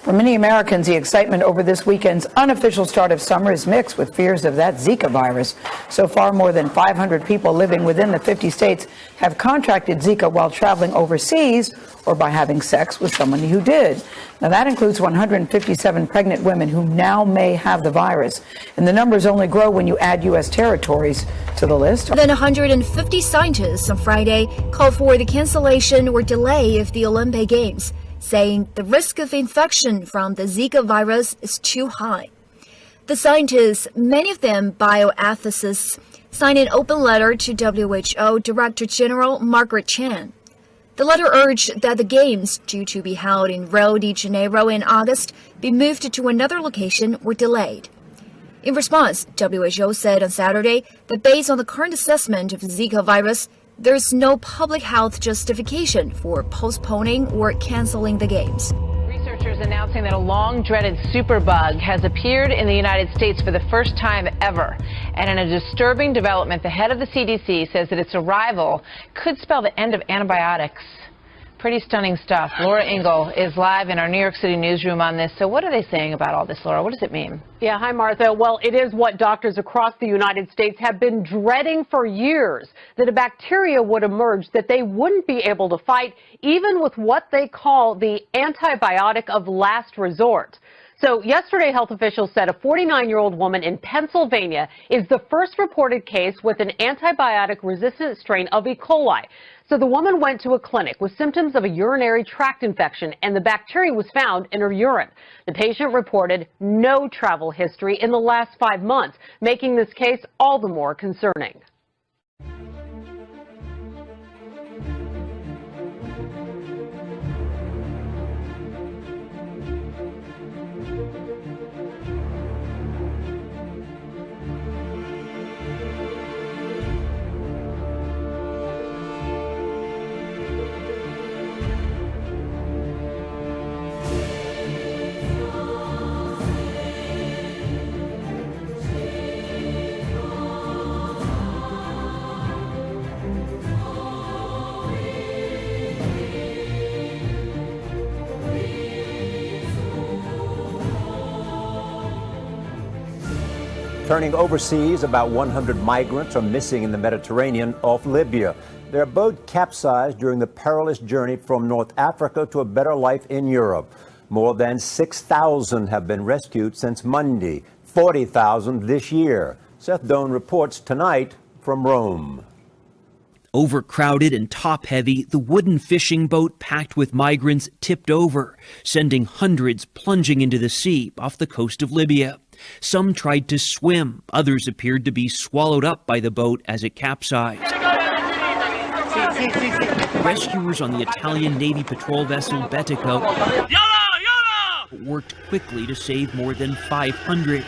For many Americans, the excitement over this weekend's unofficial start of summer is mixed with fears of that Zika virus. So far, more than 500 people living within the 50 states have contracted Zika while traveling overseas or by having sex with someone who did. Now, that includes 157 pregnant women who now may have the virus. And the numbers only grow when you add U.S. territories to the list. Then 150 scientists on Friday called for the cancellation or delay of the Olympic Games, saying the risk of infection from the Zika virus is too high. The scientists, many of them bioethicists, signed an open letter to WHO Director General Margaret Chan. The letter urged that the Games, due to be held in Rio de Janeiro in August, be moved to another location or delayed. In response, WHO said on Saturday that based on the current assessment of the Zika virus, there is no public health justification for postponing or canceling the Games. Researchers announcing that a long-dreaded superbug has appeared in the United States for the first time ever. And in a disturbing development, the head of the CDC says that its arrival could spell the end of antibiotics. Pretty stunning stuff. Laura Ingle is live in our New York City newsroom on this. So what are they saying about all this, Laura? What does it mean? Yeah, hi, Martha. Well, it is what doctors across the United States have been dreading for years, that a bacteria would emerge that they wouldn't be able to fight, even with what they call the antibiotic of last resort. So yesterday, health officials said a 49-year-old woman in Pennsylvania is the first reported case with an antibiotic-resistant strain of E. coli. So the woman went to a clinic with symptoms of a urinary tract infection, and the bacteria was found in her urine. The patient reported no travel history in the last 5 months, making this case all the more concerning. Turning overseas, about 100 migrants are missing in the Mediterranean off Libya. Their boat capsized during the perilous journey from North Africa to a better life in Europe. More than 6,000 have been rescued since Monday, 40,000 this year. Seth Doan reports tonight from Rome. Overcrowded and top-heavy, the wooden fishing boat packed with migrants tipped over, sending hundreds plunging into the sea off the coast of Libya. Some tried to swim. Others appeared to be swallowed up by the boat as it capsized. Rescuers on the Italian Navy patrol vessel Betico worked quickly to save more than 500.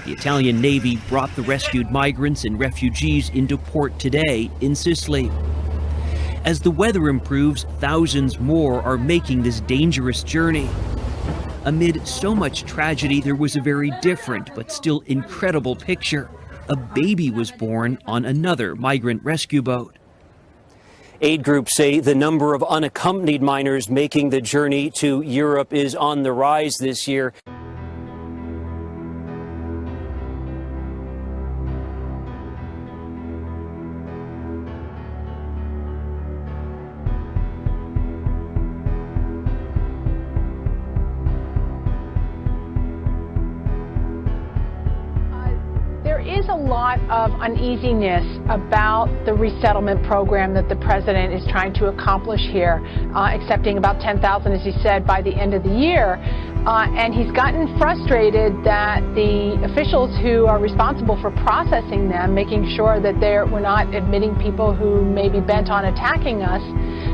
The Italian Navy brought the rescued migrants and refugees into port today in Sicily. As the weather improves, thousands more are making this dangerous journey. Amid so much tragedy, there was a very different but still incredible picture. A baby was born on another migrant rescue boat. Aid groups say the number of unaccompanied minors making the journey to Europe is on the rise this year. A lot of uneasiness about the resettlement program that the president is trying to accomplish here, accepting about 10,000, as he said, by the end of the year. And he's gotten frustrated that the officials who are responsible for processing them, making sure that we're not admitting people who may be bent on attacking us,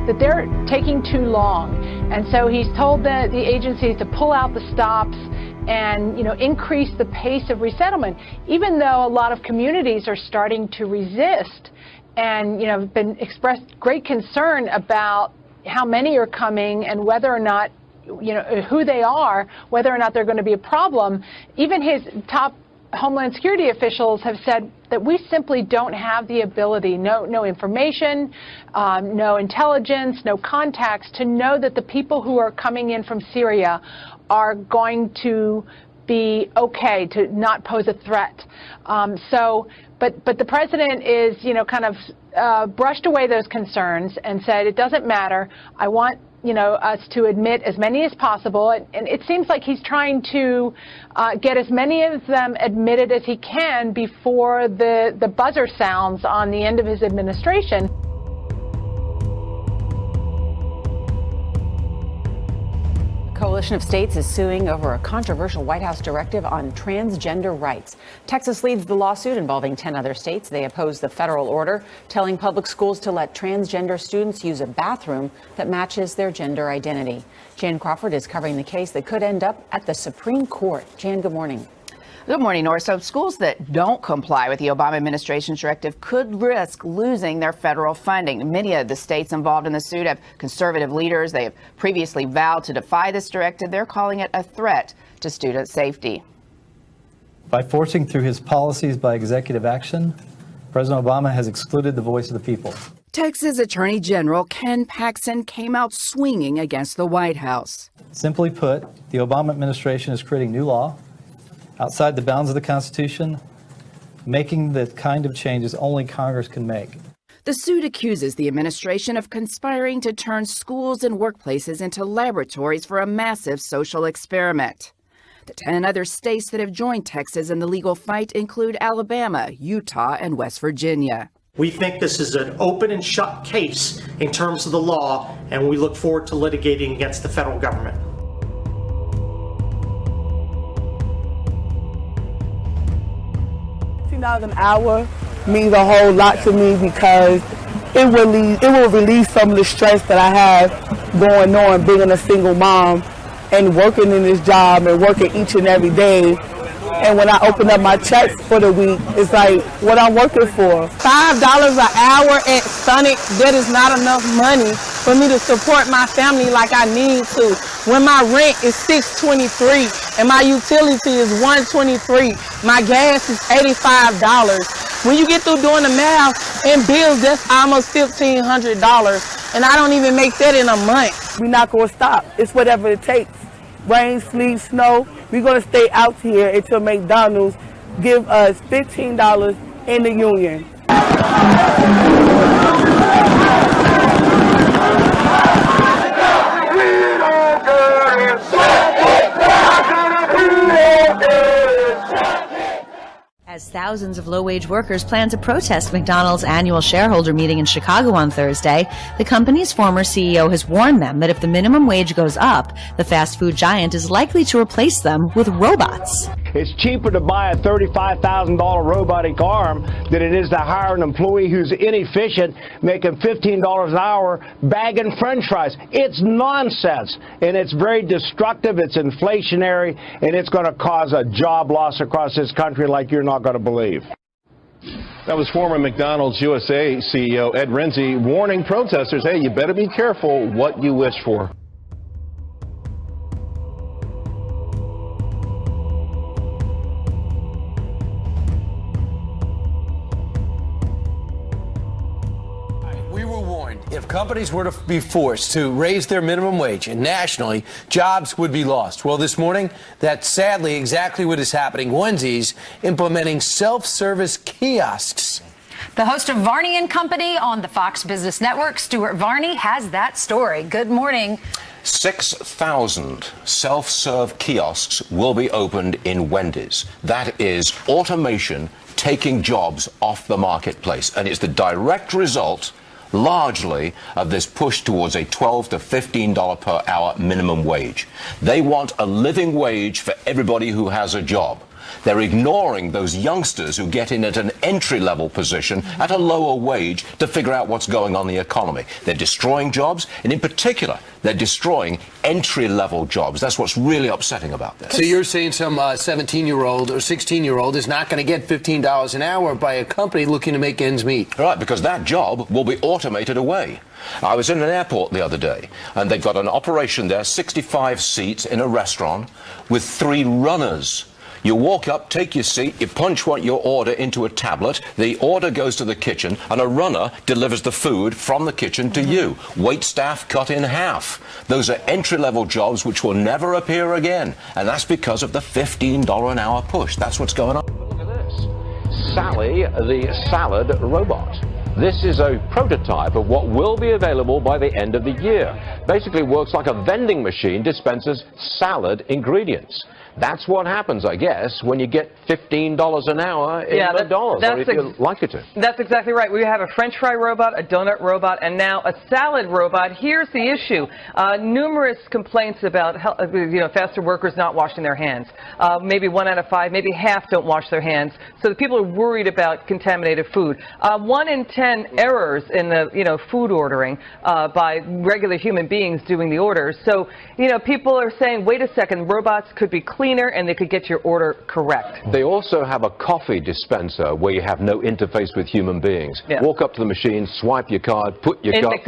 that they're taking too long. And so he's told the agencies to pull out the stops and, increase the pace of resettlement, even though a lot of communities are starting to resist and, been expressed great concern about how many are coming and whether or not, who they are, whether or not they're going to be a problem. Even his top Homeland Security officials have said that we simply don't have the ability, no information, no intelligence, no contacts to know that the people who are coming in from Syria are going to be okay, to not pose a threat. But the president is, kind of brushed away those concerns and said, it doesn't matter. I want us to admit as many as possible. And it seems like he's trying to get as many of them admitted as he can before the buzzer sounds on the end of his administration. A coalition of states is suing over a controversial White House directive on transgender rights. Texas leads the lawsuit involving 10 other states. They oppose the federal order telling public schools to let transgender students use a bathroom that matches their gender identity. Jan Crawford is covering the case that could end up at the Supreme Court. Jan, good morning. Good morning, Nora. So schools that don't comply with the Obama administration's directive could risk losing their federal funding. Many of the states involved in the suit have conservative leaders. They have previously vowed to defy this directive. They're calling it a threat to student safety. By forcing through his policies by executive action, President Obama has excluded the voice of the people. Texas Attorney General Ken Paxton came out swinging against the White House. Simply put, the Obama administration is creating new law outside the bounds of the Constitution, making the kind of changes only Congress can make. The suit accuses the administration of conspiring to turn schools and workplaces into laboratories for a massive social experiment. The 10 other states that have joined Texas in the legal fight include Alabama, Utah, and West Virginia. We think this is an open and shut case in terms of the law, and we look forward to litigating against the federal government. $15 an hour means a whole lot to me because it will release some of the stress that I have going on being a single mom and working in this job and working each and every day. And when I open up my checks for the week, it's like what I'm working for. $5 an hour at Sonic, that is not enough money for me to support my family like I need to. When my rent is $623 and my utility is $123, my gas is $85. When you get through doing the math and bills, that's almost $1,500. And I don't even make that in a month. We're not going to stop. It's whatever it takes. Rain, sleet, snow. We're going to stay out here until McDonald's give us $15 in the union. As thousands of low-wage workers plan to protest McDonald's annual shareholder meeting in Chicago on Thursday, the company's former CEO has warned them that if the minimum wage goes up, the fast food giant is likely to replace them with robots. It's cheaper to buy a $35,000 robotic arm than it is to hire an employee who's inefficient, making $15 an hour, bagging French fries. It's nonsense, and it's very destructive. It's inflationary, and it's going to cause a job loss across this country like you're not going to believe. That was former McDonald's USA CEO Ed Renzi warning protesters, hey, you better be careful what you wish for. We were warned if companies were to be forced to raise their minimum wage and nationally, jobs would be lost. Well, this morning, that's sadly exactly what is happening. Wendy's implementing self-service kiosks. The host of Varney and Company on the Fox Business Network, Stuart Varney, has that story. Good morning. 6,000 self-serve kiosks will be opened in Wendy's. That is automation taking jobs off the marketplace, and it's the direct result largely of this push towards a $12 to $15 per hour minimum wage. They want a living wage for everybody who has a job. They're ignoring those youngsters who get in at an entry-level position at a lower wage to figure out what's going on in the economy. They're destroying jobs, and in particular, they're destroying entry-level jobs. That's what's really upsetting about this. So you're saying some 17-year-old or 16-year-old is not going to get $15 an hour by a company looking to make ends meet? Right, because that job will be automated away. I was in an airport the other day, and they've got an operation there, 65 seats in a restaurant with 3 runners. You walk up, take your seat, you punch your order into a tablet, the order goes to the kitchen, and a runner delivers the food from the kitchen to you. Wait staff cut in half. Those are entry-level jobs which will never appear again, and that's because of the $15 an hour push. That's what's going on. Look at this. Sally, the salad robot. This is a prototype of what will be available by the end of the year. Basically works like a vending machine, dispenses salad ingredients. That's what happens, I guess, when you get $15 an hour in McDonald's, or if you like it to. That's exactly right. We have a French fry robot, a donut robot, and now a salad robot. Here's the issue. Numerous complaints about fast food workers not washing their hands. Maybe 1 out of 5, maybe half don't wash their hands. So the people are worried about contaminated food. 1 in 10 errors in the food ordering by regular human beings doing the orders. So people are saying, wait a second, robots could be cleaner and they could get your order correct. They also have a coffee dispenser where you have no interface with human beings. Yeah. Walk up to the machine, swipe your card, put your card,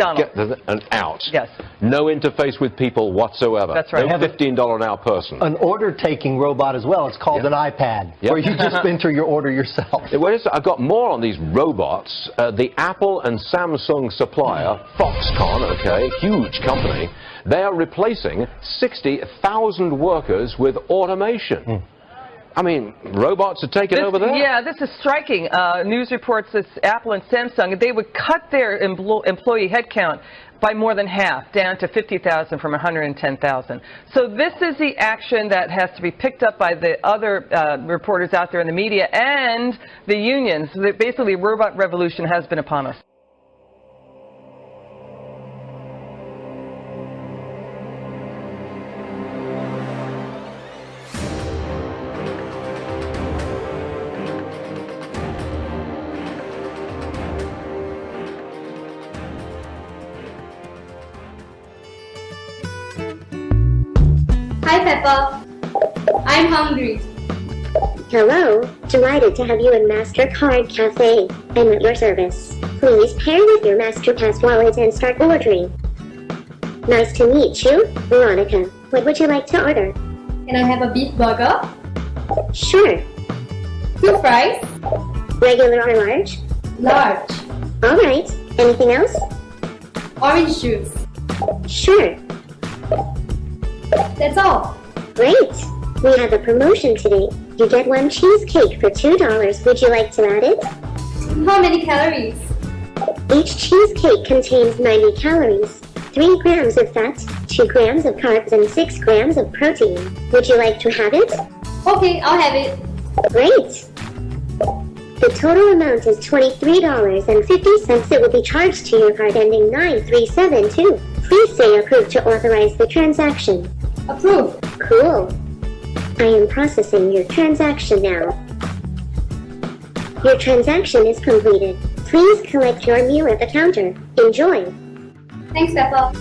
and out. Yes. No interface with people whatsoever. That's right. No $15 an hour person. An order-taking robot as well. It's called an iPad, where you just enter your order yourself. I've got more on these robots. The Apple and Samsung supplier, Foxconn, huge company, they are replacing 60,000 workers with automation. I mean, robots are taking over there. Yeah, this is striking. News reports that Apple and Samsung, they would cut their employee headcount by more than half, down to 50,000 from 110,000. So this is the action that has to be picked up by the other reporters out there in the media and the unions. Basically, the robot revolution has been upon us. Hi, Peppa. I'm hungry. Hello. Delighted to have you in MasterCard Cafe. I'm at your service. Please pair with your MasterPass wallet and start ordering. Nice to meet you, Veronica. What would you like to order? Can I have a beef burger? Sure. 2 fries? Regular or large? Large. All right. Anything else? Orange juice. Sure. That's all. Great. We have a promotion today. You get 1 cheesecake for $2. Would you like to add it? How many calories? Each cheesecake contains 90 calories, 3 grams of fat, 2 grams of carbs, and 6 grams of protein. Would you like to have it? Okay, I'll have it. Great. The total amount is $23.50. It will be charged to your card ending 9372. Please say approve to authorize the transaction. Approve. Cool. I am processing your transaction now. Your transaction is completed. Please collect your meal at the counter. Enjoy. Thanks, Peppa.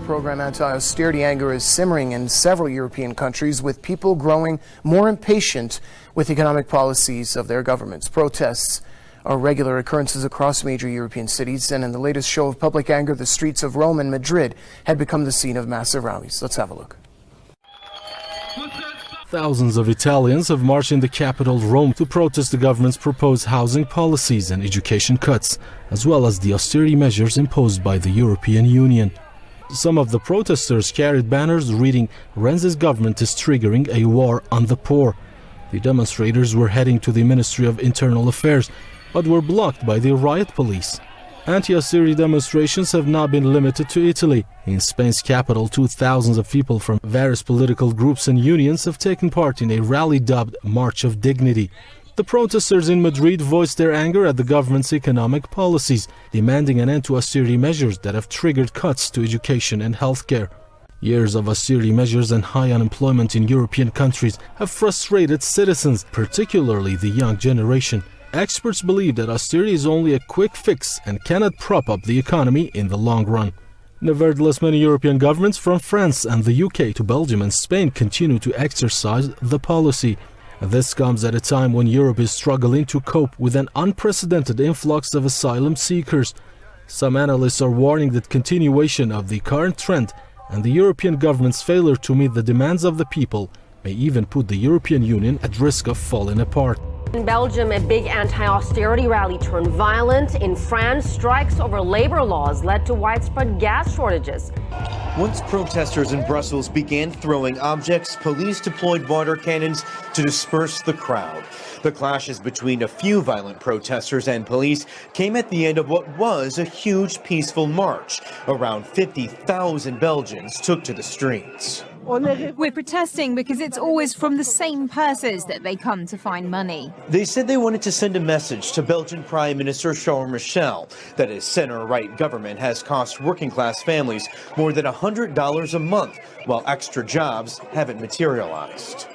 Program anti-austerity anger is simmering in several European countries, with people growing more impatient with economic policies of their governments. Protests are regular occurrences across major European cities, and in the latest show of public anger, the streets of Rome and Madrid had become the scene of massive rallies. Let's have a look. Thousands of Italians have marched in the capital, Rome, to protest the government's proposed housing policies and education cuts, as well as the austerity measures imposed by the European Union. Some of the protesters carried banners reading, "Renzi's government is triggering a war on the poor." The demonstrators were heading to the Ministry of Internal Affairs, but were blocked by the riot police. Anti-austerity demonstrations have not been limited to Italy. In Spain's capital, thousands of people from various political groups and unions have taken part in a rally dubbed March of Dignity. The protesters in Madrid voiced their anger at the government's economic policies, demanding an end to austerity measures that have triggered cuts to education and healthcare. Years of austerity measures and high unemployment in European countries have frustrated citizens, particularly the young generation. Experts believe that austerity is only a quick fix and cannot prop up the economy in the long run. Nevertheless, many European governments, from France and the UK to Belgium and Spain, continue to exercise the policy. This comes at a time when Europe is struggling to cope with an unprecedented influx of asylum seekers. Some analysts are warning that continuation of the current trend and the European government's failure to meet the demands of the people may even put the European Union at risk of falling apart. In Belgium, a big anti-austerity rally turned violent. In France, strikes over labor laws led to widespread gas shortages. Once protesters in Brussels began throwing objects, police deployed water cannons to disperse the crowd. The clashes between a few violent protesters and police came at the end of what was a huge peaceful march. Around 50,000 Belgians took to the streets. We're protesting because it's always from the same purses that they come to find money. They said they wanted to send a message to Belgian Prime Minister Charles Michel that his center-right government has cost working-class families more than $100 a month, while extra jobs haven't materialized.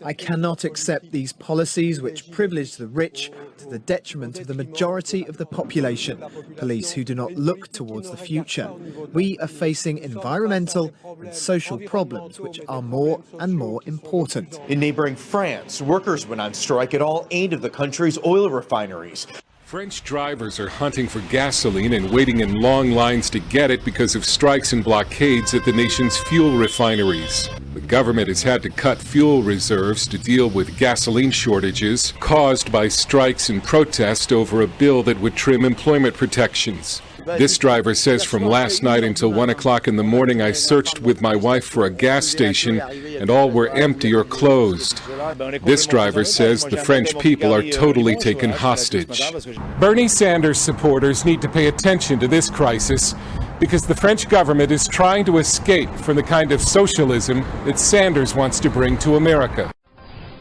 I cannot accept these policies which privilege the rich to the detriment of the majority of the population, police who do not look towards the future. We are facing environmental and social problems which are more and more important. In neighboring France, workers went on strike at all 8 of the country's oil refineries. French drivers are hunting for gasoline and waiting in long lines to get it because of strikes and blockades at the nation's fuel refineries. The government has had to cut fuel reserves to deal with gasoline shortages caused by strikes and protest over a bill that would trim employment protections. This driver says from last night until 1 o'clock in the morning, I searched with my wife for a gas station and all were empty or closed. This driver says the French people are totally taken hostage. Bernie Sanders supporters need to pay attention to this crisis because the French government is trying to escape from the kind of socialism that Sanders wants to bring to America.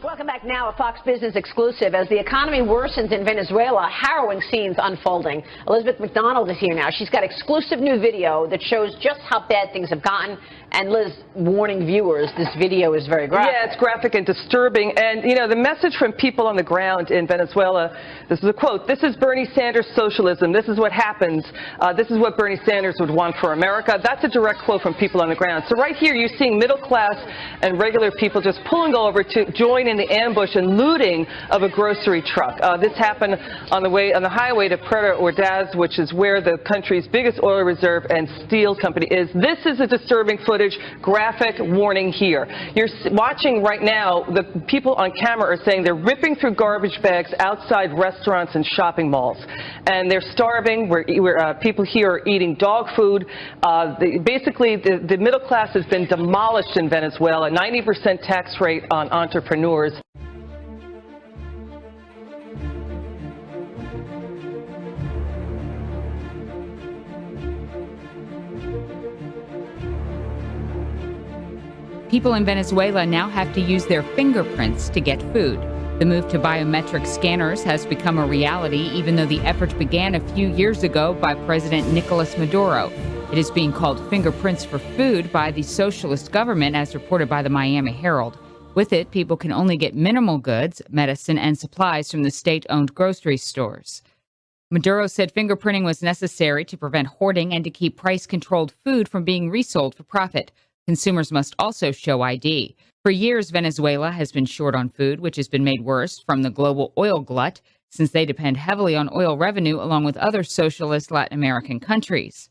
Welcome back now, a Fox Business exclusive. As the economy worsens in Venezuela, harrowing scenes unfolding. Elizabeth McDonald is here now. She's got exclusive new video that shows just how bad things have gotten. And Liz, warning viewers, this video is very graphic. Yeah, it's graphic and disturbing. And, you know, the message from people on the ground in Venezuela, this is a quote, "This is Bernie Sanders socialism. This is what happens. This is what Bernie Sanders would want for America." That's a direct quote from people on the ground. So right here, you're seeing middle class and regular people just pulling over to join in the ambush and looting of a grocery truck. This happened on the highway to Puerto Ordaz, which is where the country's biggest oil reserve and steel company is. This is a disturbing footage. Graphic warning here. You're watching right now, the people on camera are saying they're ripping through garbage bags outside restaurants and shopping malls. And they're starving. People here are eating dog food. Basically, the middle class has been demolished in Venezuela. 90% tax rate on entrepreneurs. People in Venezuela now have to use their fingerprints to get food. The move to biometric scanners has become a reality, even though the effort began a few years ago by President Nicolas Maduro. It is being called fingerprints for food by the socialist government, as reported by the Miami Herald. With it, people can only get minimal goods, medicine, and supplies from the state-owned grocery stores. Maduro said fingerprinting was necessary to prevent hoarding and to keep price-controlled food from being resold for profit. Consumers must also show ID. For years, Venezuela has been short on food, which has been made worse from the global oil glut, since they depend heavily on oil revenue along with other socialist Latin American countries.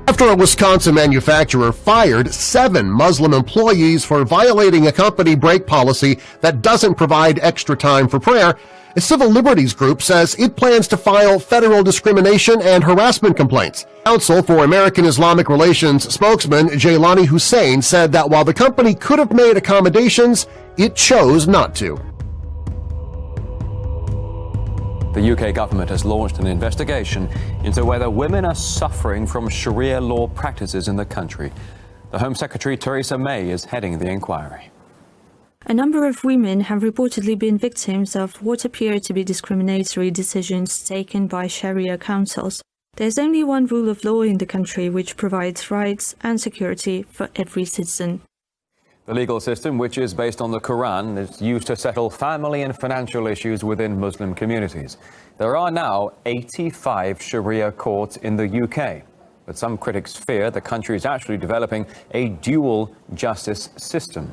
After a Wisconsin manufacturer fired 7 Muslim employees for violating a company break policy that doesn't provide extra time for prayer, a civil liberties group says it plans to file federal discrimination and harassment complaints. Council for American Islamic Relations spokesman Jailani Hussein said that while the company could have made accommodations, it chose not to. The UK government has launched an investigation into whether women are suffering from Sharia law practices in the country. The Home Secretary Theresa May is heading the inquiry. A number of women have reportedly been victims of what appear to be discriminatory decisions taken by Sharia councils. There's only one rule of law in the country which provides rights and security for every citizen. The legal system, which is based on the Quran, is used to settle family and financial issues within Muslim communities. There are now 85 Sharia courts in the UK, but some critics fear the country is actually developing a dual justice system.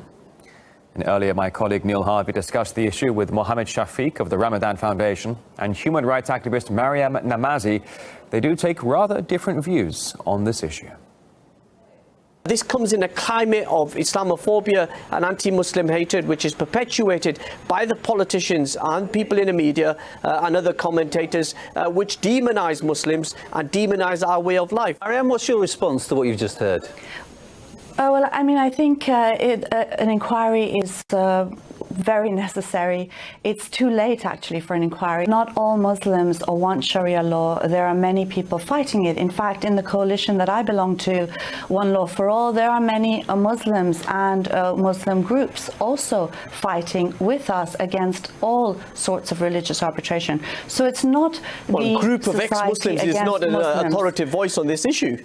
And earlier, my colleague Neil Harvey discussed the issue with Mohammed Shafiq of the Ramadan Foundation and human rights activist Mariam Namazi. They do take rather different views on this issue. This comes in a climate of Islamophobia and anti-Muslim hatred, which is perpetuated by the politicians and people in the media and other commentators, which demonize Muslims and demonize our way of life. Mariam, what's your response to what you've just heard? Well, I mean, I think an inquiry is very necessary. It's too late, actually, for an inquiry. Not all Muslims want Sharia law. There are many people fighting it. In fact, in the coalition that I belong to, One Law for All, there are many Muslims and Muslim groups also fighting with us against all sorts of religious arbitration. So it's not a group of ex-Muslims is not an authoritative voice on this issue.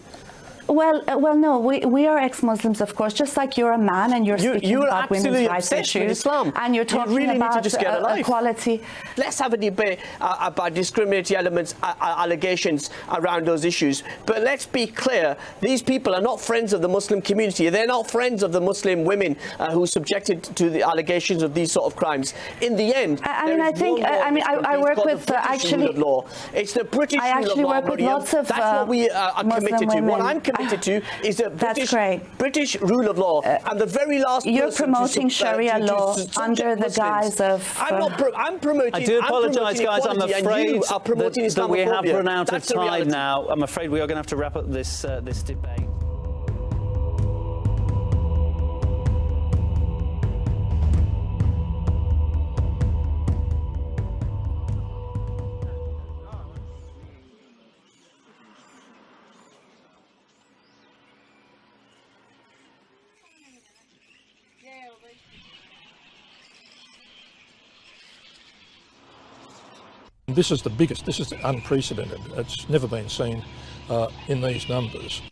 Well, no, we are ex-Muslims, of course, just like you're a man and you're speaking about women's rights issues. Islam. And you're talking really about need to just get a life. Equality. Let's have a debate about discriminatory elements, allegations around those issues. But let's be clear, these people are not friends of the Muslim community. They're not friends of the Muslim women who are subjected to the allegations of these sort of crimes. In the end, I work with actually. Law. It's the British I actually rule of work law, with lots of that's what we are committed to. What I'm committed to is the British rule of law, and the very last. You're promoting Sharia law under the guise of. I'm promoting. I do apologise, guys. I'm afraid that we have run out of time now. I'm afraid we are going to have to wrap up this debate. This is the biggest, this is unprecedented. It's never been seen in these numbers.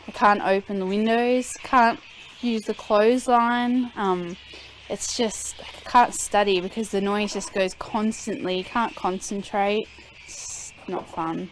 I can't open the windows, can't use the clothesline. It's just, I can't study because the noise just goes constantly, can't concentrate. It's not fun.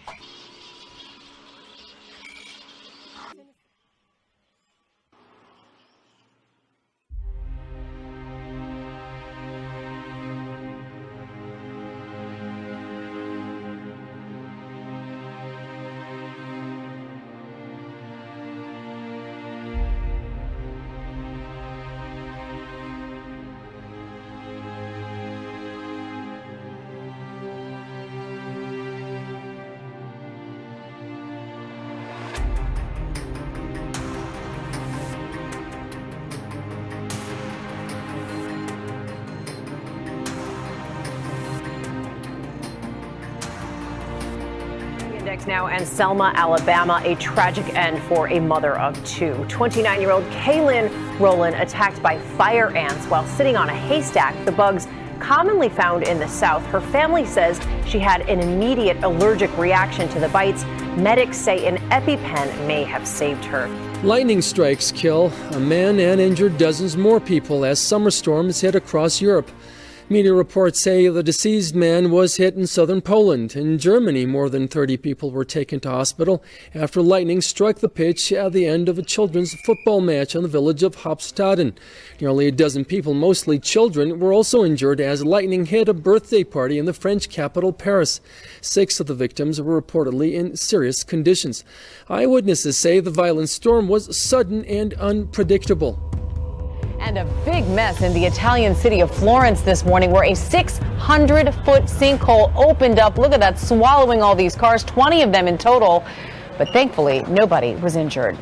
Now and Selma, Alabama, a tragic end for a mother of two. 29-year-old Kaylin Rowland attacked by fire ants while sitting on a haystack. The bugs commonly found in the south. Her family says she had an immediate allergic reaction to the bites. Medics say an EpiPen may have saved her. Lightning strikes kill a man and injured dozens more people as summer storms hit across Europe. Media reports say the deceased man was hit in southern Poland. In Germany, more than 30 people were taken to hospital after lightning struck the pitch at the end of a children's football match in the village of Hauptstaden. Nearly a dozen people, mostly children, were also injured as lightning hit a birthday party in the French capital, Paris. 6 of the victims were reportedly in serious conditions. Eyewitnesses say the violent storm was sudden and unpredictable. And a big mess in the Italian city of Florence this morning, where a 600-foot sinkhole opened up. Look at that, swallowing all these cars, 20 of them in total. But thankfully, nobody was injured.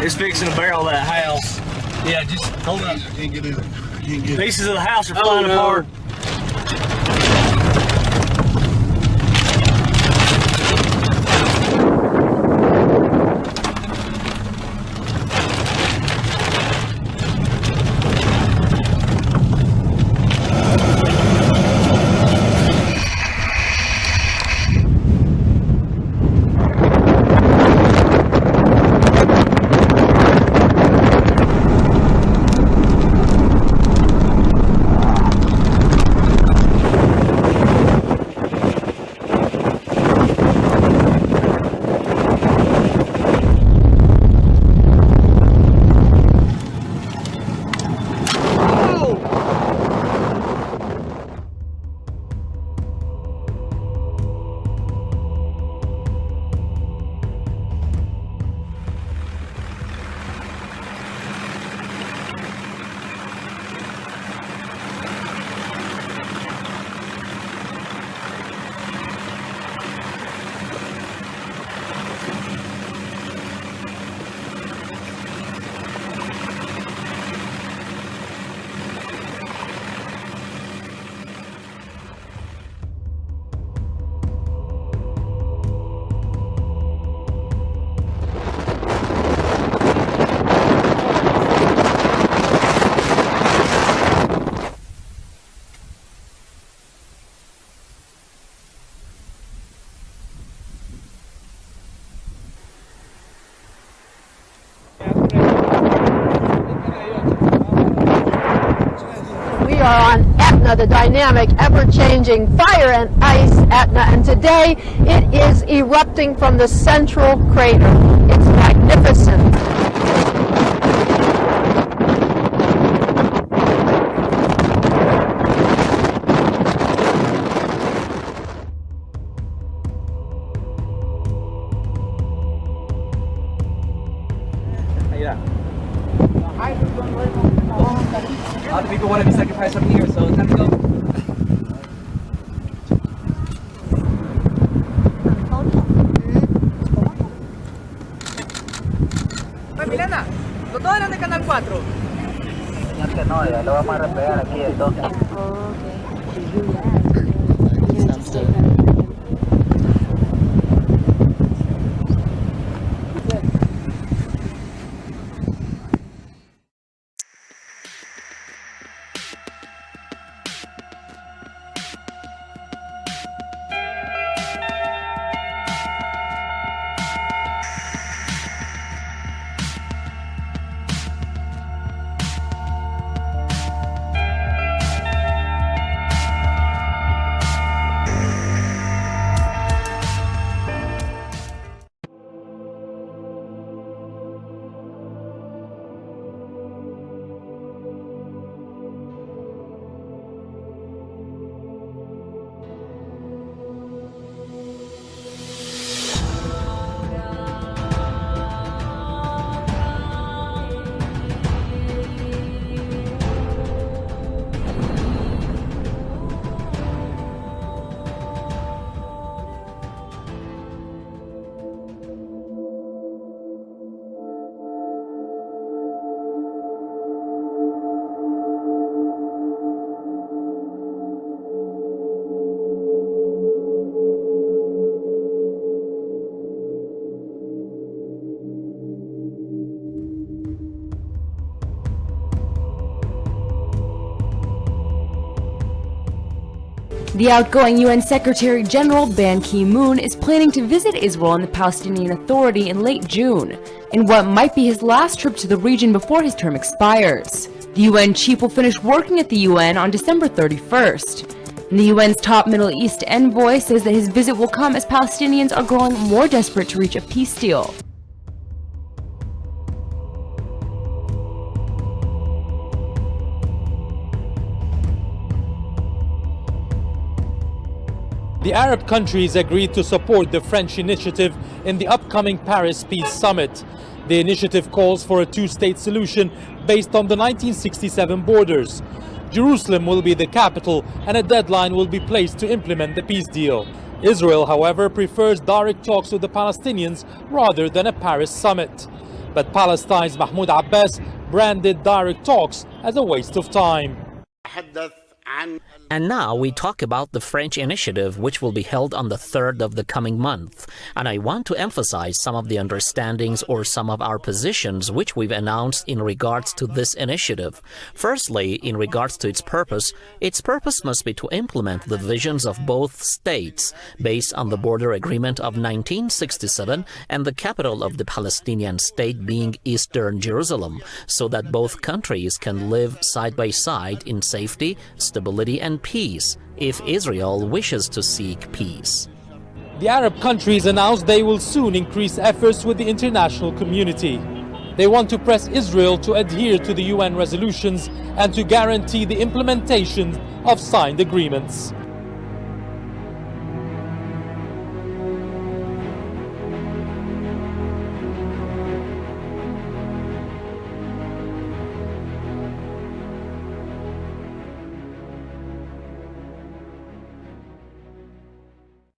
It's fixing to barrel that house. Yeah, just hold up. Can't get in it. Pieces of the house are flying apart. The dynamic, ever-changing fire and ice Etna, and today it is erupting from the central crater. It's magnificent. A lot of people want to be sacrificed up here, so it's time to go. Milena, todos eran de Canal 4. No, ya lo vamos a replegar aquí entonces. The outgoing UN Secretary General Ban Ki-moon is planning to visit Israel and the Palestinian Authority in late June, in what might be his last trip to the region before his term expires. The UN chief will finish working at the UN on December 31st. And the UN's top Middle East envoy says that his visit will come as Palestinians are growing more desperate to reach a peace deal. The Arab countries agreed to support the French initiative in the upcoming Paris Peace Summit. The initiative calls for a two-state solution based on the 1967 borders. Jerusalem will be the capital and a deadline will be placed to implement the peace deal. Israel, however, prefers direct talks with the Palestinians rather than a Paris summit. But Palestine's Mahmoud Abbas branded direct talks as a waste of time. And now we talk about the French initiative, which will be held on the 3rd of the coming month. And I want to emphasize some of the understandings or some of our positions which we've announced in regards to this initiative. Firstly, in regards to its purpose must be to implement the visions of both states based on the border agreement of 1967 and the capital of the Palestinian state being Eastern Jerusalem, so that both countries can live side by side in safety, stability and peace, if Israel wishes to seek peace. The Arab countries announced they will soon increase efforts with the international community. They want to press Israel to adhere to the UN resolutions and to guarantee the implementation of signed agreements.